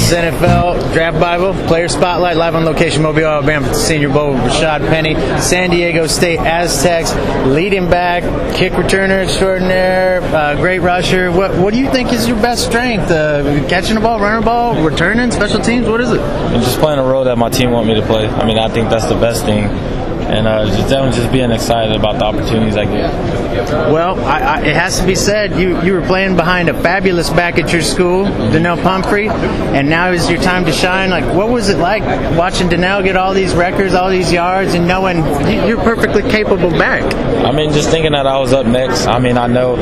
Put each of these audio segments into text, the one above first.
Reese's NFL Draft Bible, Player Spotlight, live on location, Mobile, Alabama, Senior Bowl with Rashaad Penny, San Diego State Aztecs, leading back, kick returner extraordinaire, great rusher. What do you think is your best strength? Catching the ball, running the ball, returning, special teams? What is it? I'm just playing a role that my team want me to play. I mean, I think that's the best thing. And just being excited about the opportunities I get. Well, it has to be said, you were playing behind a fabulous back at your school, Donnell Pumphrey, and now is your time to shine. Like, what was it like watching Donnell get all these records, all these yards, and knowing you're perfectly capable back? I mean, just thinking that I was up next. I mean, I know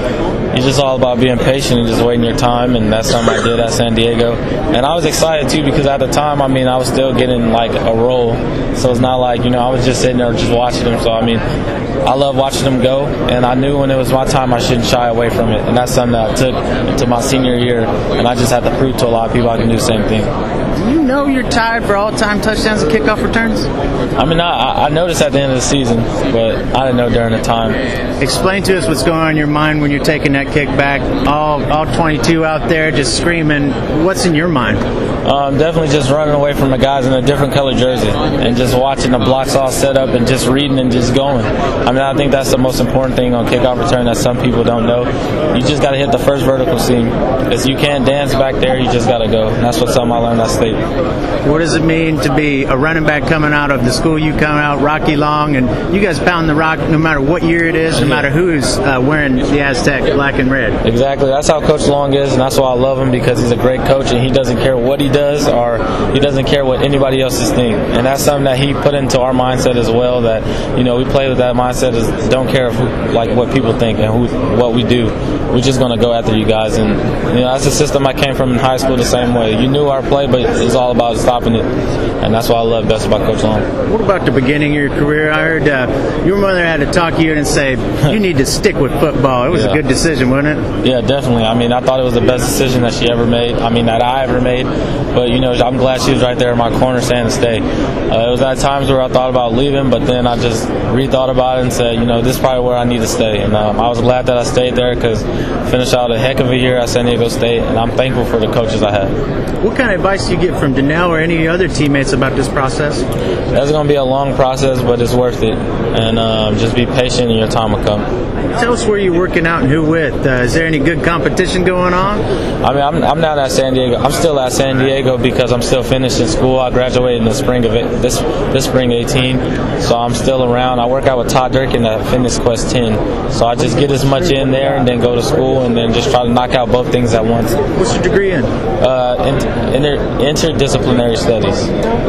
it's just all about being patient and just waiting your time, and that's something I did at San Diego. And I was excited, too, because at the time, I mean, I was still getting, like, a role. So it's not like, I was just sitting there just watching them. So, I mean, I love watching them go, and I knew when it was my time I shouldn't shy away from it. And that's something that I took into my senior year, and I just had to prove to a lot of people I can do the same thing. Do you know you're tied for all-time touchdowns and kickoff returns? I mean, I noticed at the end of the season, but I didn't know during the time. Explain to us what's going on in your mind when you're taking that kick back, all 22 out there just screaming. What's in your mind? Definitely just running away from the guys in a different color jersey and just watching the blocks all set up and just reading and just going. I mean, I think that's the most important thing on kickoff return that some people don't know. You just got to hit the first vertical seam. Because you can't dance back there, you just got to go. And that's what something I learned at State. What does it mean to be a running back coming out of the school you come out, Rocky Long, and you guys pound the rock no matter what year it is, no matter who's wearing the Aztec black and red? Exactly. That's how Coach Long is, and that's why I love him, because he's a great coach, and he doesn't care what he does, or he doesn't care what anybody else is thinking. And that's something that he put into our mindset as well, that, we play with that mindset, is don't care what people think and what we do. We're just going to go after you guys. And, that's the system I came from in high school the same way. You knew our play, but it's all about stopping it. And that's what I love best about Coach Long. What about the beginning of your career? I heard your mother had to talk you in and say, you need to stick with football. It was a good decision, wasn't it? Yeah, definitely. I mean, I thought it was the best decision that she ever made. I mean, that I ever made. But, I'm glad she was right there in my corner saying to stay. It was at times where I thought about leaving, but then I just rethought about it and said, this is probably where I need to stay. And I was glad that I stayed there, because I finished out a heck of a year at San Diego State, and I'm thankful for the coaches I had. What kind of advice do you get from Donnell or any other teammates about this process? It's going to be a long process, but it's worth it. And just be patient, and your time will come. Tell us where you're working out and who with. Is there any good competition going on? I mean, I'm not at San Diego. I'm still at San Diego because I'm still finishing school. I graduated in the spring of this spring 18, so I'm still around. I work out with Todd Durkin at Fitness Quest 10, so I just get as much in there and then go to school and then just try to knock out both things at once. What's your degree in? Interdisciplinary studies.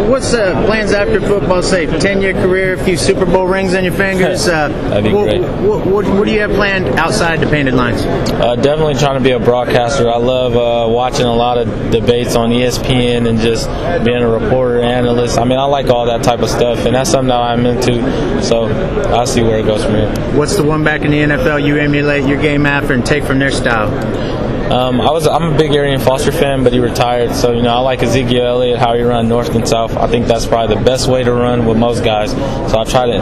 What's plans after football? Say 10-year career, a few Super Bowl rings on your fingers. That'd be great. What do you have planned outside the painted lines? Definitely trying to be a broadcaster. I love watching a lot of debates on ESPN and just being a reporter, analyst. I mean, I like all that type of stuff, and that's something that I'm into. So I'll see where it goes from here. What's the one back in the NFL you emulate your game after and take from their style? I'm a big Arian Foster fan, but he retired. So, I like Ezekiel Elliott, how he run north and south. I think that's probably the best way to run with most guys. So I try to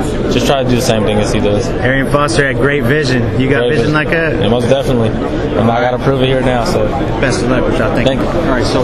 do the same thing as he does. Arian Foster had great vision. You got great vision like that? Yeah, most definitely. And I got to prove it here now. So best of luck, Rashaad. Thank you. All right, so